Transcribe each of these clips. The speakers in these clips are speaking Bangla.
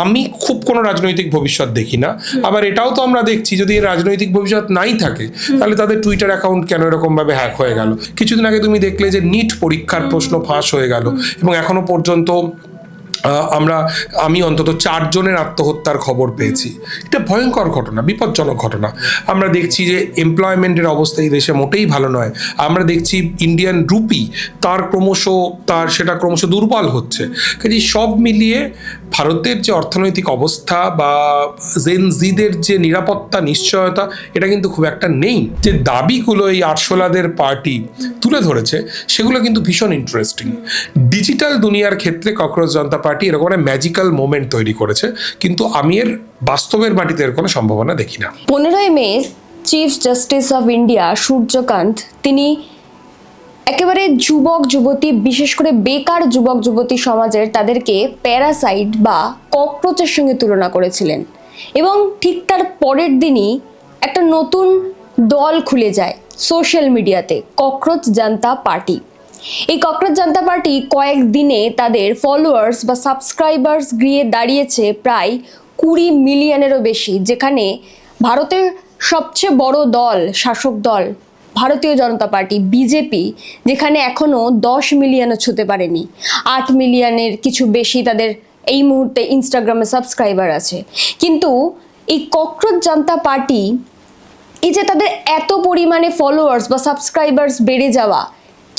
আমি খুব কোনো রাজনৈতিক ভবিষ্যৎ দেখি না। আবার এটাও তো আমরা দেখছি যদি এর রাজনৈতিক ভবিষ্যৎ নাই থাকে তাহলে তাদের টুইটার অ্যাকাউন্ট কেন এরকম ভাবে হ্যাক হয়ে গেল। কিছুদিন আগে তুমি দেখলে যে নিট পরীক্ষার প্রশ্ন ফাঁস হয়ে গেল এবং এখনো পর্যন্ত আমি অন্তত 4 জনের আত্মহত্যার খবর পেয়েছি। এটা ভয়ঙ্কর ঘটনা, বিপজ্জনক ঘটনা। আমরা দেখছি যে এমপ্লয়মেন্টের অবস্থা এই দেশে মোটেই ভালো নয়। আমরা দেখছি ইন্ডিয়ান রুপি সেটা ক্রমশ দুর্বল হচ্ছে। কাজে সব মিলিয়ে ভারতের যে অর্থনৈতিক অবস্থা বা জেনজিদের যে নিরাপত্তা নিশ্চয়তা এটা কিন্তু খুব একটা নেই। যে দাবিগুলো এই আরশোলাদের পার্টি তুলে ধরেছে সেগুলো কিন্তু ভীষণ ইন্টারেস্টিং। ডিজিটাল দুনিয়ার ক্ষেত্রে ককরোচ জনতা পার্টি এরকম একটা ম্যাজিক্যাল মোমেন্ট তৈরি করেছে, কিন্তু আমি এর বাস্তবের মাটিতে এর কোনো সম্ভাবনা দেখি না। 15ই May chief justice of India Surya Kant তিনি একেবারে যুবক যুবতী, বিশেষ করে বেকার যুবক যুবতী সমাজের তাদেরকে প্যারাসাইট বা ককরোচের সঙ্গে তুলনা করেছিলেন এবং ঠিক তার পরের দিনই একটা নতুন দল খুলে যায় সোশ্যাল মিডিয়াতে, ককরোচ জনতা পার্টি। এই ককরোচ জনতা পার্টি কয়েকদিনে তাদের ফলোয়ার্স বা সাবস্ক্রাইবার্স গিয়ে দাঁড়িয়েছে প্রায় 20 মিলিয়নেরও বেশি, যেখানে ভারতের সবচেয়ে বড় দল, শাসক দল ভারতীয় জনতা পার্টি বিজেপি, যেখানে এখনো 10 মিলিয়নও ছুঁতে পারেনি। 8 মিলিয়নের কিছু বেশি তাদের এই মুহূর্তে ইনস্টাগ্রামে সাবস্ক্রাইবার আছে। কিন্তু এই ককরোচ জনতা পার্টি, এই যে তাদের এত পরিমাণে ফলোয়ার্স বা সাবস্ক্রাইবার্স বেড়ে যাওয়া,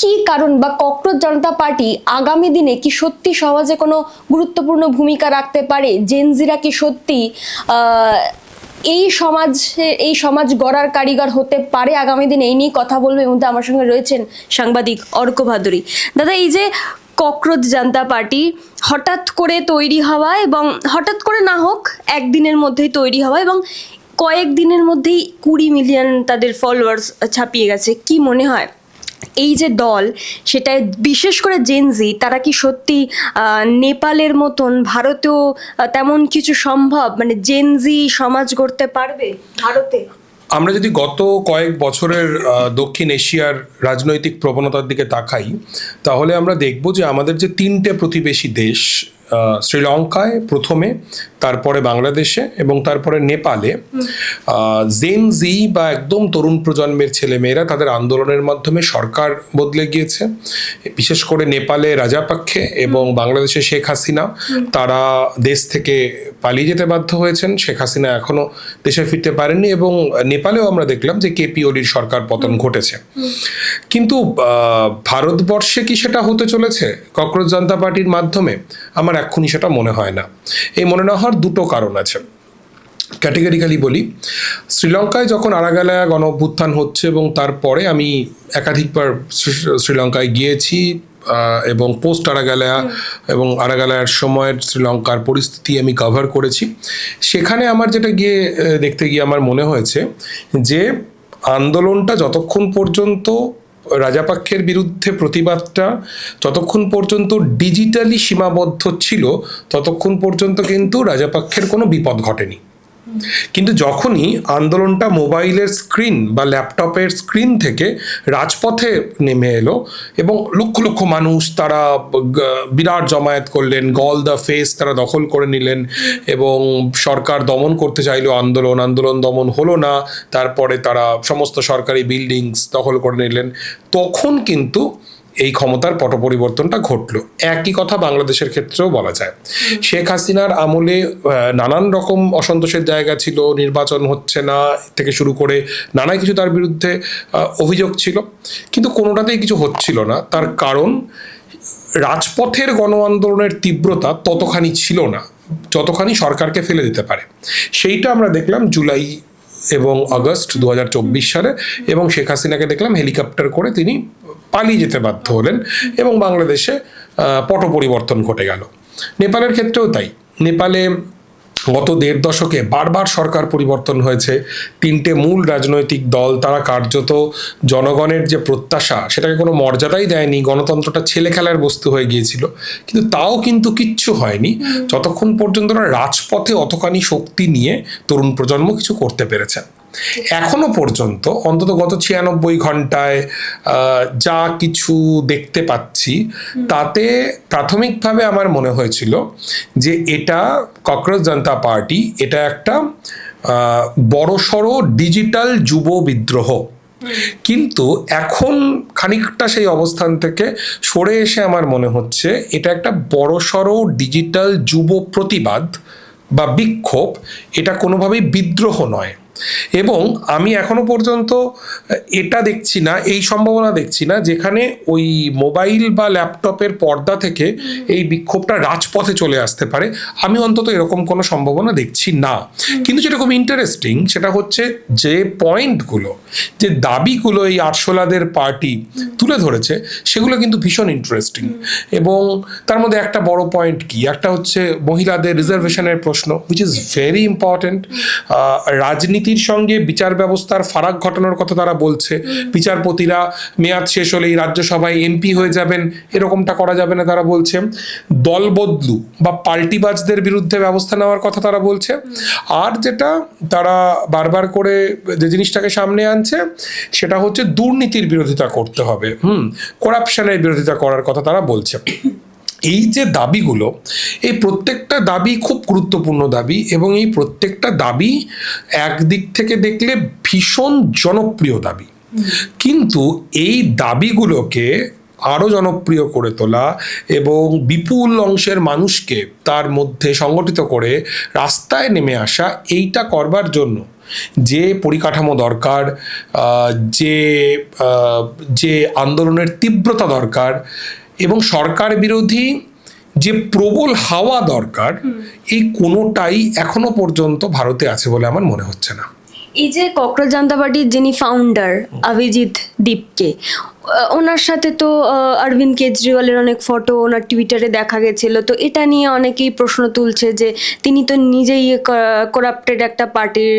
কি কারণ? বা ককরোচ জনতা পার্টি আগামী দিনে কি সত্যি সমাজে কোনো গুরুত্বপূর্ণ ভূমিকা রাখতে পারে? জেনজিরা কি সত্যি এই সমাজ গড়ার কারিগর হতে পারে আগামী দিনে? এই নিয়ে কথা বলবে। এর মধ্যে আমার সঙ্গে রয়েছেন সাংবাদিক অর্ক ভাদুরী। দাদা, এই যে ককরোচ জনতা পার্টি হঠাৎ করে তৈরি হওয়া, এবং হঠাৎ করে না হোক একদিনের মধ্যেই তৈরি হওয়া, এবং কয়েকদিনের মধ্যেই 20 মিলিয়ন তাদের ফলোয়ার্স ছাপিয়ে গেছে, কি মনে হয় এই যে দল, সেটা বিশেষ করে জেনজি, তারা কি সত্যি নেপালের মতন ভারতেও তেমন কিছু সম্ভব, মানে জেনজি সমাজ গড়তে পারবে ভারতে? আমরা যদি গত কয়েক বছরের দক্ষিণ এশিয়ার রাজনৈতিক প্রবণতার দিকে তাকাই তাহলে আমরা দেখব যে আমাদের যে 3টে প্রতিবেশী দেশ, শ্রীলঙ্কায় প্রথমে, তারপরে বাংলাদেশে এবং তারপরে নেপালে, জেনজি বা একদম তরুণ প্রজন্মের ছেলেমেয়েরা তাদের আন্দোলনের মাধ্যমে সরকার বদলে গিয়েছে। বিশেষ করে নেপালে রাজাপাক্ষে এবং বাংলাদেশে শেখ হাসিনা, তারা দেশ থেকে পালিয়ে যেতে বাধ্য হয়েছেন। শেখ হাসিনা এখনো দেশে ফিরতে পারেননি এবং নেপালেও আমরা দেখলাম যে কেপি ওলির সরকার পতন ঘটেছে। কিন্তু ভারতবর্ষে কি সেটা হতে চলেছে ককরোচ জনতা পার্টির মাধ্যমে? আমার এক্ষুনি সেটা মনে হয় না। এই মনে না হওয়ার দুটো কারণ আছে। ক্যাটেগরিক্যালি বলি, শ্রীলঙ্কায় যখন আরাগালায়া গণ অভ্যুত্থান হচ্ছে এবং তারপরে আমি একাধিকবার শ্রীলঙ্কায় গিয়েছি এবং পোস্ট আরাগালায়া এবং আরাগালায়ার সময়ের শ্রীলঙ্কার পরিস্থিতি আমি কভার করেছি। সেখানে আমার যেটা দেখতে গিয়ে আমার মনে হয়েছে যে আন্দোলনটা যতক্ষণ পর্যন্ত, রাজাপাক্ষের বিরুদ্ধে প্রতিবাদটা যতক্ষণ পর্যন্ত ডিজিটালি সীমাবদ্ধ ছিল ততক্ষণ পর্যন্ত কিন্তু রাজাপাক্ষের কোনো বিপদ ঘটেনি। কিন্তু যখনই আন্দোলনটা মোবাইলের স্ক্রিন বা ল্যাপটপের স্ক্রিন থেকে রাজপথে নেমে এলো এবং লক্ষ লক্ষ মানুষ তারা বিরাট জমায়েত করলেন, গল দ্য ফেস তারা দখল করে নিলেন এবং সরকার দমন করতে চাইলো আন্দোলন দমন হলো না, তারপরে তারা সমস্ত সরকারি বিল্ডিংস দখল করে নিলেন, তখন কিন্তু এই ক্ষমতার পট পরিবর্তনটা ঘটলো। একই কথা বাংলাদেশের ক্ষেত্রেও বলা যায়। শেখ হাসিনার আমলে নানান রকম অসন্তোষের জায়গা ছিল, নির্বাচন হচ্ছে না থেকে শুরু করে নানা কিছু তার বিরুদ্ধে অভিযোগ ছিল, কিন্তু কোনোটাতেই কিছু হচ্ছিল না। তার কারণ রাজপথের গণ আন্দোলনের তীব্রতা ততখানি ছিল না যতখানি সরকারকে ফেলে দিতে পারে। সেইটা আমরা দেখলাম জুলাই এবং আগস্ট 2024 সালে, এবং শেখ হাসিনাকে দেখলাম হেলিকপ্টার করে তিনি পালিয়ে যেতে বাধ্য হলেন এবং বাংলাদেশে পট পরিবর্তন ঘটে গেল। নেপালের ক্ষেত্রেও তাই। নেপালে গত 1.5 দশকে বারবার সরকার পরিবর্তন হয়েছে। 3টে মূল রাজনৈতিক দল তারা কার্যত জনগণের যে প্রত্যাশা সেটাকে কোনো মর্যাদাই দেয়নি, গণতন্ত্রটা ছেলে খেলার বস্তু হয়ে গিয়েছিল। কিন্তু তাও কিন্তু কিচ্ছু হয়নি যতক্ষণ পর্যন্ত না রাজপথে অতখানি শক্তি নিয়ে তরুণ প্রজন্ম কিছু করতে পেরেছে। এখনো পর্যন্ত অন্তত গত 96 ঘন্টায় যা কিছু দেখতে পাচ্ছি তাতে প্রাথমিকভাবে আমার মনে হয়েছিল যে এটা ককরোচ জনতা পার্টি এটা একটা বড়সড় ডিজিটাল যুব বিদ্রোহ। কিন্তু এখন খানিকটা সেই অবস্থান থেকে সরে এসে আমার মনে হচ্ছে এটা একটা বড়সড় ডিজিটাল যুব প্রতিবাদ বা বিক্ষোভ, এটা কোনোভাবেই বিদ্রোহ নয়। এবং আমি এখনো পর্যন্ত এটা দেখছি না, এই সম্ভাবনা দেখছি না যেখানে ওই মোবাইল বা ল্যাপটপের পর্দা থেকে এই বিক্ষোভটা রাজপথে চলে আসতে পারে। আমি অন্তত এরকম কোনো সম্ভাবনা দেখছি না। কিন্তু যেটা খুব ইন্টারেস্টিং সেটা হচ্ছে যে পয়েন্টগুলো, যে দাবিগুলো এই আরশোলাদের পার্টি তুলে ধরেছে সেগুলো কিন্তু ভীষণ ইন্টারেস্টিং। এবং তার মধ্যে একটা বড় পয়েন্ট কি, একটা হচ্ছে মহিলাদের রিজার্ভেশনের প্রশ্ন, হুইচ ইজ ভেরি ইম্পর্টেন্ট। রাজনীতির সঙ্গে বিচার ব্যবস্থার ফারাক ঘটানোর কথা তারা বলছে। বিচারপতিরা মেয়াদ শেষ হলেই রাজ্যসভায় এমপি হয়ে যাবেন, এরকমটা করা যাবে না তারা বলছে। দল বদলু বা পাল্টিবাজদের বিরুদ্ধে ব্যবস্থা নেওয়ার কথা তারা বলছে। আর যেটা তারা বারবার করে যে জিনিসটাকে সামনে আনছে সেটা হচ্ছে দুর্নীতির বিরোধিতা করতে হবে, করাপশনের বিরোধিতা করার কথা তারা বলছে। এই যে দাবিগুলো, এই প্রত্যেকটা দাবি খুব গুরুত্বপূর্ণ দাবি এবং এই প্রত্যেকটা দাবি একদিক থেকে দেখলে ভীষণ জনপ্রিয় দাবি। কিন্তু এই দাবিগুলোকে আরও জনপ্রিয় করে তোলা এবং বিপুল অংশের মানুষকে তার মধ্যে সংগঠিত করে রাস্তায় নেমে আসা, এইটা করবার জন্য যে পরিকাঠামো দরকার, যে আন্দোলনের তীব্রতা দরকার এবং সরকার বিরোধী যে প্রবল হাওয়া দরকার, এই কোনোটাই এখনো পর্যন্ত ভারতে আছে বলে আমার মনে হচ্ছে না। এই যে ককরোচ জনতা পার্টির যিনি ফাউন্ডার অভিজিৎ দীপকে, ওনার সাথে তো অরবিন্দ কেজরিওয়ালের অনেক ফটো ওনার টুইটারে দেখা গেছিল। তো এটা নিয়ে অনেকেই প্রশ্ন তুলছে যে তিনি তো নিজেই করাপ্টেড একটা পার্টির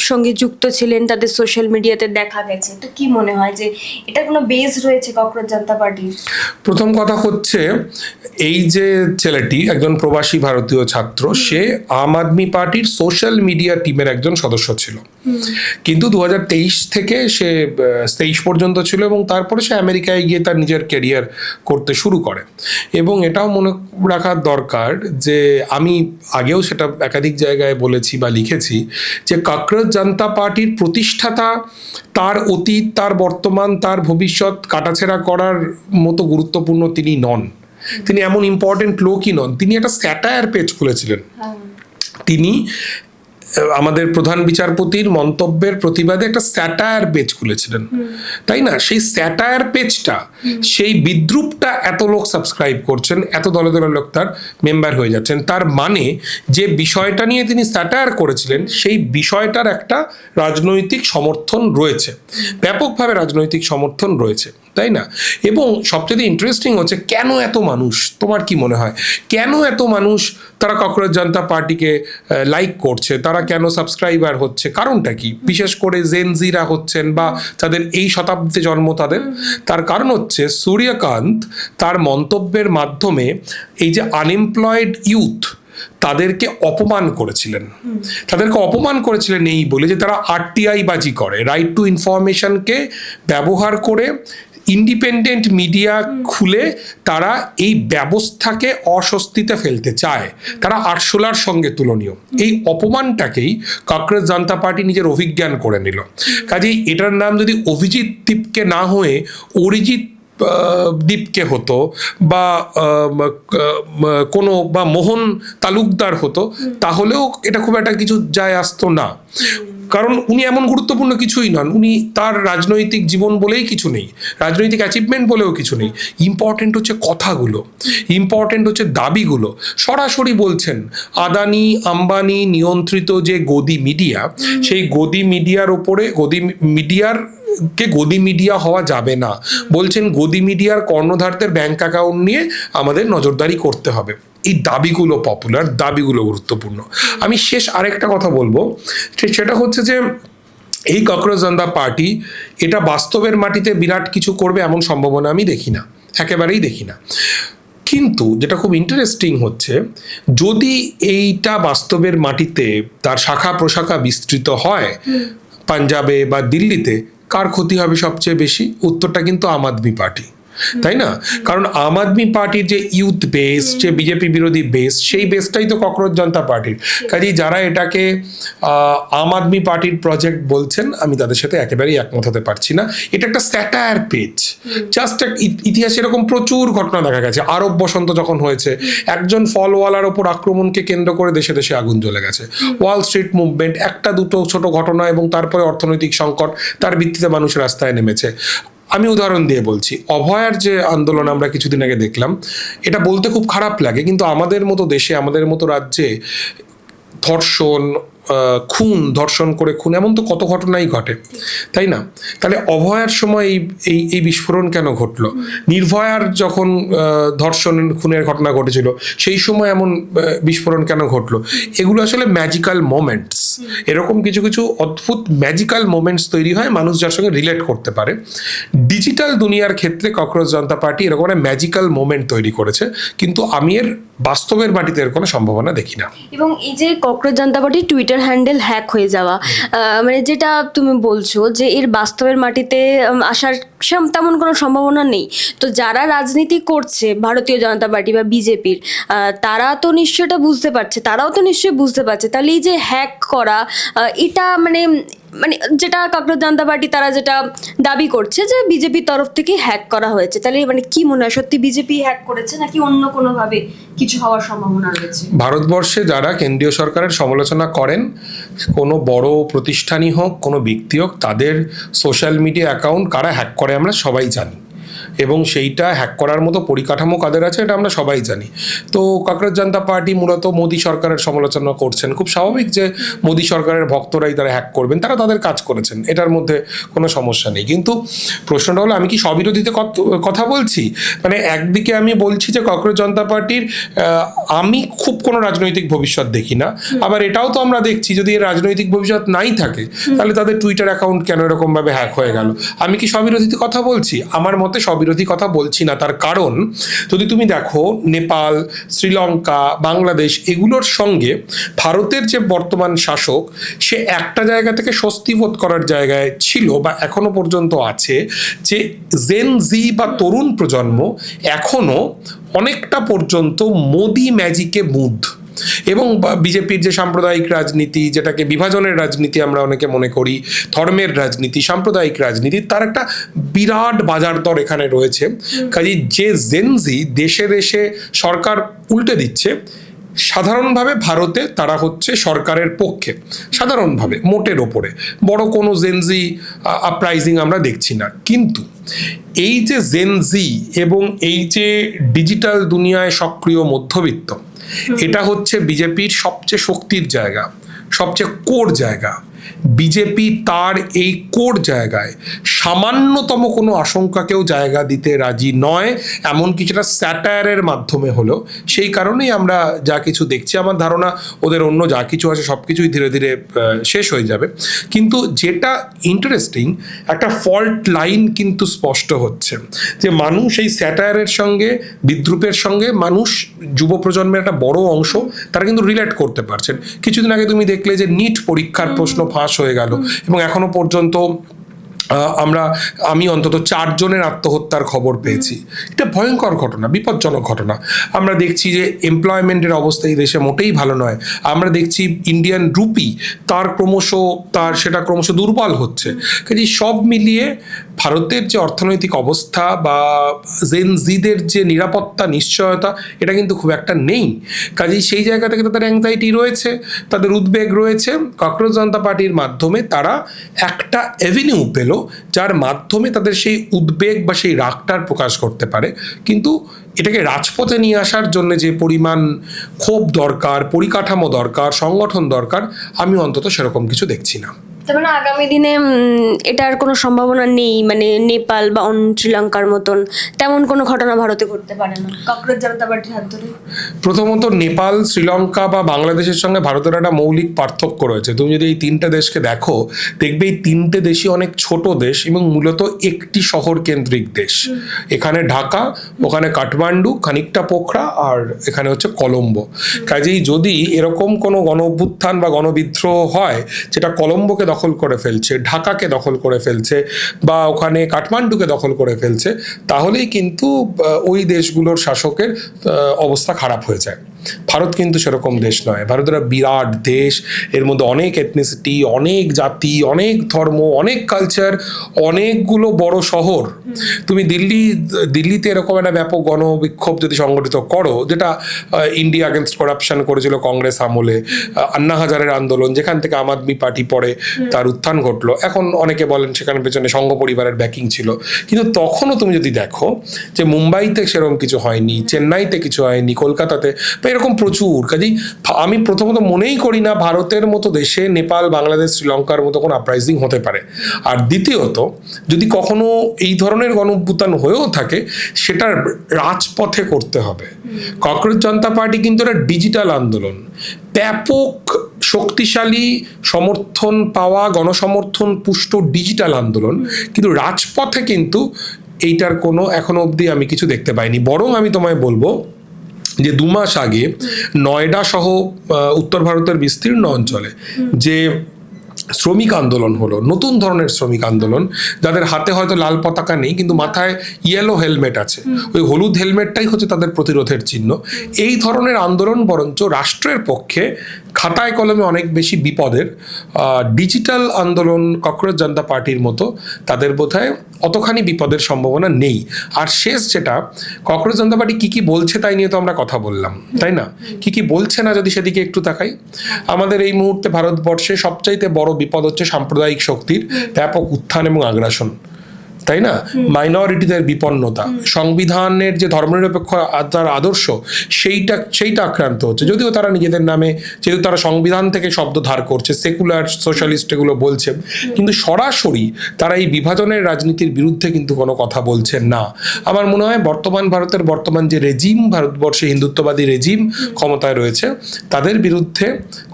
সঙ্গে যুক্ত ছিলেন, তাদের সোশ্যাল মিডিয়াতে দেখা গেছে। তো কি মনে হয় যে এটা কোনো বেস রয়েছে ককরোচ জনতা পার্টির? প্রথম কথা হচ্ছে এই যে ছেলেটি একজন প্রবাসী ভারতীয় ছাত্র, সে আম আদমি পার্টির সোশ্যাল মিডিয়া টিমের একজন সদস্য ছিল। কিন্তু 2023 থেকে সে 23 পর্যন্ত ছিল এবং তারপরে সে আমেরিকায় গিয়ে তার নিজের ক্যারিয়ার করতে শুরু করে। এবং এটাও মনে রাখার দরকার যে আমি আগেও সেটা একাধিক জায়গায় বলেছি বা লিখেছি যে ককরোচ জনতা পার্টির প্রতিষ্ঠাতা, তার অতীত, তার বর্তমান, তার ভবিষ্যৎ কাটাছেঁড়া করার মতো গুরুত্বপূর্ণ তিনি নন। তিনি এমন ইম্পর্টেন্ট লোকই নন। তিনি একটা স্যাটায়ার পেজ খুলেছিলেন। তিনি আমাদের প্রধান বিচারপতির মন্তব্যের প্রতিবাদে একটা স্যাটায়ার পেজ খুলেছিলেন, তাই না? সেই স্যাটায়ার পেজটা, সেই বিদ্রুপটা এত লোক সাবস্ক্রাইব করছেন, এত দলে দলে লোক তার মেম্বার হয়ে যাচ্ছেন। তার মানে যে বিষয়টা নিয়ে তিনি স্যাটায়ার করেছিলেন সেই বিষয়টার একটা রাজনৈতিক সমর্থন রয়েছে, ব্যাপকভাবে রাজনৈতিক সমর্থন রয়েছে, তাই না? এবং সবচেয়ে ইন্টারেস্টিং হচ্ছে কেন এত মানুষ, তোমার কি মনে হয় কেন এত মানুষ তারা ককরোচ জনতা পার্টিকে লাইক করছে, তারা কেন সাবস্ক্রাইবার হচ্ছে, কারণটা কি? বিশেষ করে জেনজিরা হচ্ছেন বা তাদের এই শতাব্দীতে জন্ম তাদের, তার কারণ হচ্ছে সূর্যকান্ত তার মন্তব্যের মাধ্যমে এই যে আনএমপ্লয়েড ইউথ তাদেরকে অপমান করেছিলেন। তাদেরকে অপমান করেছিলেন এই বলে যে তারা আরটিআই বাজি করে, রাইট টু ইনফরমেশনকে ব্যবহার করে ইন্ডিপেন্ডেন্ট মিডিয়া খুলে তারা এই ব্যবস্থাকে অস্বস্তিতে ফেলতে চায়, তারা আরশোলার সঙ্গে তুলনীয়। এই অপমানটাকেই ককরোচ জনতা পার্টি নিজের অভিজ্ঞান করে নিল। কাজেই এটার নাম যদি অভিজিৎ দীপকে না হয়ে অরিজিৎ দীপকে হতো বা কোনো বা মোহন তালুকদার হতো, তাহলেও এটা খুব একটা কিছু যায় আসতো না। কারণ উনি এমন গুরুত্বপূর্ণ কিছুই নন, উনি তার রাজনৈতিক জীবন বলেই কিছু নেই, রাজনৈতিক অ্যাচিভমেন্ট বলেও কিছু নেই। ইম্পর্টেন্ট হচ্ছে কথাগুলো, ইম্পর্টেন্ট হচ্ছে দাবিগুলো। সরাসরি বলছেন আদানি আম্বানি নিয়ন্ত্রিত যে গদি মিডিয়া, সেই গদি মিডিয়ার ওপরে গদি মিডিয়া হওয়া যাবে না। বলছেন গদি মিডিয়ার কর্ণধারদের ব্যাংক অ্যাকাউন্ট নিয়ে আমাদের নজরদারি করতে হবে। এই দাবিগুলো পপুলার, দাবিগুলো গুরুত্বপূর্ণ। আমি শেষ আরেকটা কথা বলবো, সেটা হচ্ছে যে এই ককরোচ জনতা পার্টি এটা বাস্তবের মাটিতে বিরাট কিছু করবে এমন সম্ভাবনা আমি দেখি না, একেবারেই দেখি না। কিন্তু যেটা খুব ইন্টারেস্টিং হচ্ছে, যদি এইটা বাস্তবের মাটিতে তার শাখা প্রশাখা বিস্তৃত হয়, পাঞ্জাবে বা দিল্লিতে কার ক্ষতি হবে সবচেয়ে বেশি? উত্তরটা কিন্তু আম আদমি পার্টি, তাই না? কারণ আম আদমি পার্টির যে ইউথ বেস, যে বিজেপি বিরোধী বেস, সেই বেসটাই তো ককরোচ জনতা পার্টির। কাজেই যারা এটাকে আম আদমি পার্টির প্রজেক্ট বলছেন, আমি তাদের সাথে একেবারেই একমত হতে পারছি না। এটা একটা স্যাটায়ার পেজ, জাস্ট ইতিহাসে এরকম প্রচুর ঘটনা দেখা গেছে। আরব বসন্ত যখন হয়েছে, একজন ফলওয়ালার ওপর আক্রমণকে কেন্দ্র করে দেশে দেশে আগুন জ্বলে গেছে। ওয়াল স্ট্রিট মুভমেন্ট, একটা দুটো ছোট ঘটনা এবং তারপরে অর্থনৈতিক সংকট, তার ভিত্তিতে মানুষ রাস্তায় নেমেছে। আমি উদাহরণ দিয়ে বলছি, অভয়ার যে আন্দোলন আমরা কিছুদিন আগে দেখলাম, এটা বলতে খুব খারাপ লাগে, কিন্তু আমাদের মতো দেশে, আমাদের মতো রাজ্যে ধর্ষণ, ধর্ষণ করে খুন, এমন তো কত ঘটনাই ঘটে, তাই না? তাহলে অভয়ার সময় এই বিস্ফোরণ কেন ঘটলো? নির্ভয়ার যখন ধর্ষণ খুনের ঘটনা ঘটেছিল, সেই সময় এমন বিস্ফোরণ কেন ঘটলো? এগুলো আসলে ম্যাজিক্যাল মোমেন্টস। এরকম কিছু কিছু অদ্ভুত ম্যাজিক্যাল মোমেন্টস তৈরি হয়, মানুষ যার সঙ্গে রিলেট করতে পারে। ডিজিটাল দুনিয়ার ক্ষেত্রে ককরোচ জনতা পার্টি এরকম একটা ম্যাজিক্যাল মোমেন্ট তৈরি করেছে, কিন্তু আমি এর বাস্তবের মাটিতে এর কোনো সম্ভাবনা দেখি না। এবং এই যে ককরোচ জনতা পার্টির টুইটার হ্যান্ডেল হ্যাক হয়ে যাওয়া, মানে যেটা তুমি বলছো যে এর বাস্তবের মাটিতে আসার তেমন কোনো সম্ভাবনা নেই, তো যারা রাজনীতি করছে ভারতীয় জনতা পার্টি বা বিজেপির, তারা তো নিশ্চয়টা বুঝতে পারছে, তারাও তো নিশ্চয়ই বুঝতে পারছে। তাহলে এই যে হ্যাক করা, এটা মানে মানে যেটা ককরোচ জনতা পার্টি তারা যেটা দাবি করছে যে বিজেপির তরফ থেকে হ্যাক করা হয়েছে, তাহলে মানে কি মনে হয়, সত্যি বিজেপি হ্যাক করেছে নাকি অন্য কোনোভাবে কিছু হওয়ার সম্ভাবনা রয়েছে? ভারতবর্ষে যারা কেন্দ্রীয় সরকারের সমালোচনা করেন, কোনো বড় প্রতিষ্ঠানই হোক, কোনো ব্যক্তি হোক, তাদের সোশ্যাল মিডিয়া অ্যাকাউন্ট কারা হ্যাক করে আমরা সবাই জানি, এবং সেইটা হ্যাক করার মতো পরিকাঠামো কাদের আছে এটা আমরা সবাই জানি। তো ককরোচ জনতা পার্টি মূলত মোদী সরকারের সমালোচনা করছেন, খুব স্বাভাবিক যে মোদী সরকারের ভক্তরাই তারা হ্যাক করবেন, তারা তাদের কাজ করেছেন, এটার মধ্যে কোনো সমস্যা নেই। কিন্তু প্রশ্নটা হলো, আমি কি স্ববিরোধিতে কথা বলছি? মানে একদিকে আমি বলছি যে ককরোচ জনতা পার্টির আমি খুব কোনো রাজনৈতিক ভবিষ্যৎ দেখি না, আবার এটাও তো আমরা দেখছি যদি এর রাজনৈতিক ভবিষ্যৎ নাই থাকে, তাহলে তাদের টুইটার অ্যাকাউন্ট কেন এরকমভাবে হ্যাক হয়ে গেল? আমি কি স্ববিরোধিতে কথা বলছি? আমার মতে স্ববিরোধী কথা বলছি না। তার কারণ, যদি তুমি দেখো নেপাল, শ্রীলঙ্কা, বাংলাদেশ, এগুলোর সঙ্গে ভারতের যে বর্তমান শাসক, সে একটা জায়গা থেকে স্বস্তি বোধ করার জায়গায় ছিল বা এখনো পর্যন্ত আছে, যে জেন জি বা তরুণ প্রজন্ম এখনো অনেকটা পর্যন্ত মোদি ম্যাজিকে মুগ্ধ। এবং বিজেপির যে সাম্প্রদায়িক রাজনীতি, যেটাকে বিভাজনের রাজনীতি আমরা অনেকে মনে করি, ধর্মের রাজনীতি, সাম্প্রদায়িক রাজনীতি, তার একটা বিরাট বাজার দর এখানে রয়েছে। কাজেই যে জেনজি দেশে দেশে সরকার উল্টে দিচ্ছে, সাধারণভাবে ভারতে তারা হচ্ছে সরকারের পক্ষে, সাধারণভাবে মোটের ওপরে বড় কোনো জেনজি আপরাইজিং আমরা দেখছি না। কিন্তু এই যে জেনজি এবং এই যে ডিজিটাল দুনিয়ায় সক্রিয় মধ্যবিত্ত, এটা হচ্ছে বিজেপির সবচেয়ে শক্তির জায়গা, সবচেয়ে কোর জায়গা। বিজেপি তার এই কোর জায়গায় সামান্যতম কোনো আশঙ্কাকেও জায়গা দিতে রাজি নয়, এমনকি সেটা স্যাটায়ারের মাধ্যমে হলো। সেই কারণেই আমরা যা কিছু দেখছি, আমার ধারণা ওদের অন্য যা কিছু আছে সব কিছুই ধীরে ধীরে শেষ হয়ে যাবে। কিন্তু যেটা ইন্টারেস্টিং, একটা ফল্ট লাইন কিন্তু স্পষ্ট হচ্ছে, যে মানুষ এই স্যাটায়ারের সঙ্গে, বিদ্রুপের সঙ্গে, মানুষ যুব প্রজন্মের একটা বড় অংশ তারা কিন্তু রিলেট করতে পারছেন। কিছুদিন আগে তুমি দেখলে যে নিট পরীক্ষার প্রশ্ন ফাঁস হয়ে গেল, এবং এখনো পর্যন্ত আমি অন্তত 4 জনের আত্মহত্যার খবর পেয়েছি। এটা ভয়ঙ্কর ঘটনা, বিপজ্জনক ঘটনা। আমরা দেখছি যে এমপ্লয়মেন্টের অবস্থা এই দেশে মোটেই ভালো নয়। আমরা দেখছি ইন্ডিয়ান রুপি সেটা ক্রমশ দুর্বল হচ্ছে। কাজে সব মিলিয়ে ভারতের যে অর্থনৈতিক অবস্থা বা জেনজিদের যে নিরাপত্তা নিশ্চয়তা, এটা কিন্তু খুব একটা নেই। কাজেই সেই জায়গা থেকে তাদের অ্যাংজাইটি রয়েছে, তাদের উদ্বেগ রয়েছে। ককরোচ জনতা পার্টির মাধ্যমে তারা একটা অ্যাভিনিউ পেল, যার মাধ্যমে তাদের সেই উদ্বেগ বা সেই রাগটার প্রকাশ করতে পারে। কিন্তু এটাকে রাজপথে নিয়ে আসার জন্য যে পরিমাণ ক্ষোভ দরকার, পরিকাঠামো দরকার, সংগঠন দরকার, আমি অন্তত সেরকম কিছু দেখছি না। তার মানে আগামী দিনে এটার কোনো সম্ভাবনা নেই, মানে নেপাল বা শ্রীলঙ্কার মতন তেমন কোনো ঘটনা ভারতে ঘটতে পারে না ককরোচ জনতা পার্টির হাত ধরে? প্রথমত, নেপাল, শ্রীলঙ্কা বা বাংলাদেশের সঙ্গে ভারতের একটা মৌলিক পার্থক্য রয়েছে। তুমি যদি এই 3টে দেশকে দেখো, দেখবে এই 3টে দেশই অনেক ছোট দেশ এবং মূলত একটি শহর কেন্দ্রিক দেশ। এখানে ঢাকা, ওখানে কাঠমান্ডু, খানিকটা পোখরা, আর এখানে হচ্ছে কলম্বো। কাজেই যদি এরকম কোনো গণ অভ্যুত্থান বা গণবিদ্রোহ হয় যেটা কলম্বোকে দখল দখল করে ফেলছে, ঢাকাকে দখল করে ফেলছে, বা ওখানে কাঠমান্ডুকে দখল করে ফেলছে, তাহলেই কিন্তু ওই দেশগুলোর শাসকের অবস্থা খারাপ হয়ে যায়। ভারত কিন্তু সেরকম দেশ নয়। ভারত একটা বিরাট দেশ, এর মধ্যে অনেক এথনিসিটি, অনেক জাতি, অনেক ধর্ম, অনেক কালচার, অনেকগুলো বড় শহর। তুমি দিল্লিতে এরকম একটা ব্যাপক গণবিক্ষোভ যদি সংগঠিত করো, যেটা ইন্ডিয়া এগেনস্ট করাপশন করেছিল কংগ্রেস আমলে, আন্না হাজারের আন্দোলন, যেখান থেকে আম আদমি পার্টি পরে তার উত্থান ঘটলো, এখন অনেকে বলেন সেখানে পেছনে সংঘ পরিবারের ব্যাকিং ছিল, কিন্তু তখনও তুমি যদি দেখো যে মুম্বাইতে সেরকম কিছু হয়নি, চেন্নাইতে কিছু হয়নি, কলকাতাতে এরকম প্রচুর। কাজেই আমি প্রথমত মনেই করি না ভারতের মতো দেশে নেপাল, বাংলাদেশ, শ্রীলঙ্কার মতো কোনো আপরাইজিং হতে পারে। আর দ্বিতীয়ত, যদি কখনো এই ধরনের গণঅভ্যুত্থান হয়েও থাকে, সেটা রাজপথে করতে হবে। ককরোচ জনতা পার্টি কিন্তু একটা ডিজিটাল আন্দোলন, ব্যাপক শক্তিশালী সমর্থন পাওয়া, গণসমর্থন পুষ্ট ডিজিটাল আন্দোলন, কিন্তু রাজপথে কিন্তু এইটার কোনো এখনো অবধি আমি কিছু দেখতে পাইনি। বরং আমি তোমায় বলবো যে 2 মাস আগে নয়ডা সহ উত্তর ভারতের বিস্তীর্ণ অঞ্চলে যে শ্রমিক আন্দোলন হলো, নতুন ধরনের শ্রমিক আন্দোলন, যাদের হাতে হয়তো লাল পতাকা নেই কিন্তু মাথায় ইয়েলো হেলমেট আছে, ওই হলুদ হেলমেটটাই হচ্ছে তাদের প্রতিরোধের চিহ্ন। এই ধরনের আন্দোলন বরঞ্চ রাষ্ট্রের পক্ষে খাতায় কলমে অনেক বেশি বিপদের। ডিজিটাল আন্দোলন ককরোচ জনতা পার্টির মতো তাদের বোধহয় অতখানি বিপদের সম্ভাবনা নেই। আর শেষ যেটা, ককরোচ জনতা পার্টি কী কী বলছে তাই নিয়ে তো আমরা কথা বললাম, তাই না? কী কী বলছে না যদি সেদিকে একটু তাকাই, আমাদের এই মুহূর্তে ভারতবর্ষে সবচাইতে বড় বিপদ হচ্ছে সাম্প্রদায়িক শক্তির ব্যাপক উত্থান এবং আগ্রাসন, তাই না? মাইনরিটিদের বিপন্নতা, সংবিধানের যে ধর্মনিরপেক্ষ তার আদর্শ সেইটা আক্রান্ত হচ্ছে। যদিও তারা নিজেদের নামে, যেহেতু তারা সংবিধান থেকে শব্দ ধার করছে, সেকুলার সোশ্যালিস্ট এগুলো বলছে, কিন্তু সরাসরি তারা এই বিভাজনের রাজনীতির বিরুদ্ধে কিন্তু কোনো কথা বলছেন না। আমার মনে হয় ভারতের বর্তমান যে রেজিম, ভারতবর্ষে হিন্দুত্ববাদী রেজিম ক্ষমতায় রয়েছে, তাদের বিরুদ্ধে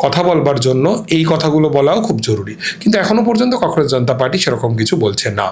কথা বলবার জন্য এই কথাগুলো বলাও খুব জরুরি। কিন্তু এখনো পর্যন্ত ককরোচ জনতা পার্টি সেরকম কিছু বলছে না।